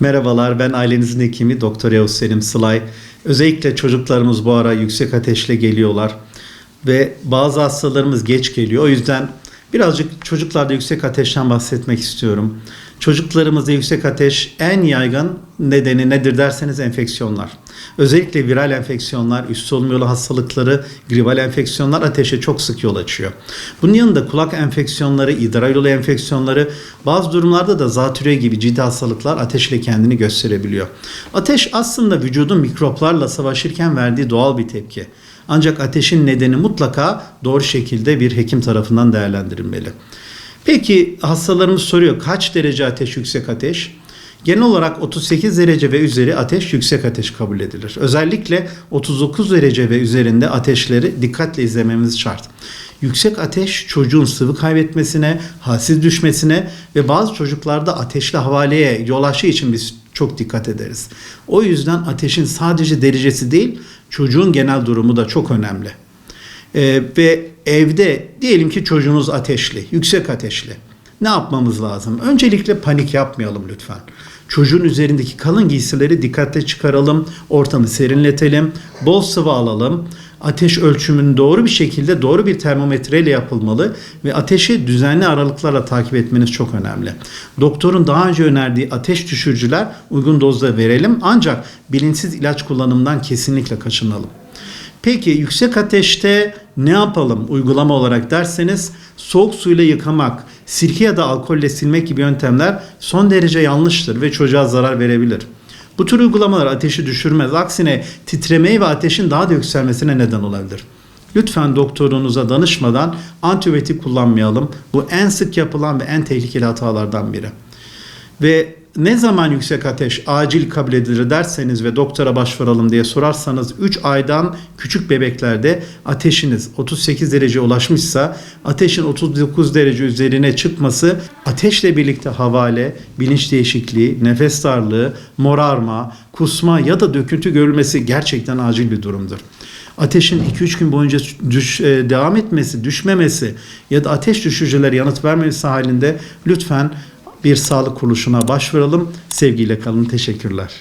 Merhabalar, ben ailenizin hekimi Doktor Yavuz Selim Sılay. Özellikle çocuklarımız bu ara yüksek ateşle geliyorlar ve bazı hastalarımız geç geliyor. O yüzden birazcık çocuklarda yüksek ateşten bahsetmek istiyorum. Çocuklarımızda yüksek ateş en yaygın nedeni nedir derseniz enfeksiyonlar. Özellikle viral enfeksiyonlar, üst solunum yolu hastalıkları, gribal enfeksiyonlar ateşe çok sık yol açıyor. Bunun yanında kulak enfeksiyonları, idrar yolu enfeksiyonları, bazı durumlarda da zatürre gibi ciddi hastalıklar ateşle kendini gösterebiliyor. Ateş aslında vücudun mikroplarla savaşırken verdiği doğal bir tepki. Ancak ateşin nedeni mutlaka doğru şekilde bir hekim tarafından değerlendirilmeli. Peki hastalarımız soruyor, kaç derece ateş yüksek ateş? Genel olarak 38 derece ve üzeri ateş yüksek ateş kabul edilir. Özellikle 39 derece ve üzerinde ateşleri dikkatle izlememiz şart. Yüksek ateş çocuğun sıvı kaybetmesine, halsiz düşmesine ve bazı çocuklarda ateşli havaleye yol açtığı için biz çok dikkat ederiz. O yüzden ateşin sadece derecesi değil, çocuğun genel durumu da çok önemli. Ve evde diyelim ki çocuğunuz ateşli, yüksek ateşli. Ne yapmamız lazım? Öncelikle panik yapmayalım lütfen. Çocuğun üzerindeki kalın giysileri dikkatle çıkaralım, ortamı serinletelim, bol sıvı alalım. Ateş ölçümünün doğru bir şekilde doğru bir termometreyle yapılmalı ve ateşi düzenli aralıklarla takip etmeniz çok önemli. Doktorun daha önce önerdiği ateş düşürücüler uygun dozda verelim, ancak bilinçsiz ilaç kullanımından kesinlikle kaçınalım. Peki yüksek ateşte ne yapalım uygulama olarak derseniz, soğuk suyla yıkamak, sirke ya da alkolle silmek gibi yöntemler son derece yanlıştır ve çocuğa zarar verebilir. Bu tür uygulamalar ateşi düşürmez, aksine titremeye ve ateşin daha da yükselmesine neden olabilir. Lütfen doktorunuza danışmadan antibiyotik kullanmayalım. Bu en sık yapılan ve en tehlikeli hatalardan biri. Ve ne zaman yüksek ateş acil kabul edilir derseniz ve doktora başvuralım diye sorarsanız, 3 aydan küçük bebeklerde ateşiniz 38 dereceye ulaşmışsa, ateşin 39 derece üzerine çıkması, ateşle birlikte havale, bilinç değişikliği, nefes darlığı, morarma, kusma ya da döküntü görülmesi gerçekten acil bir durumdur. Ateşin 2-3 gün boyunca devam etmesi, düşmemesi ya da ateş düşürücüleri yanıt vermemesi halinde lütfen bir sağlık kuruluşuna başvuralım. Sevgiyle kalın. Teşekkürler.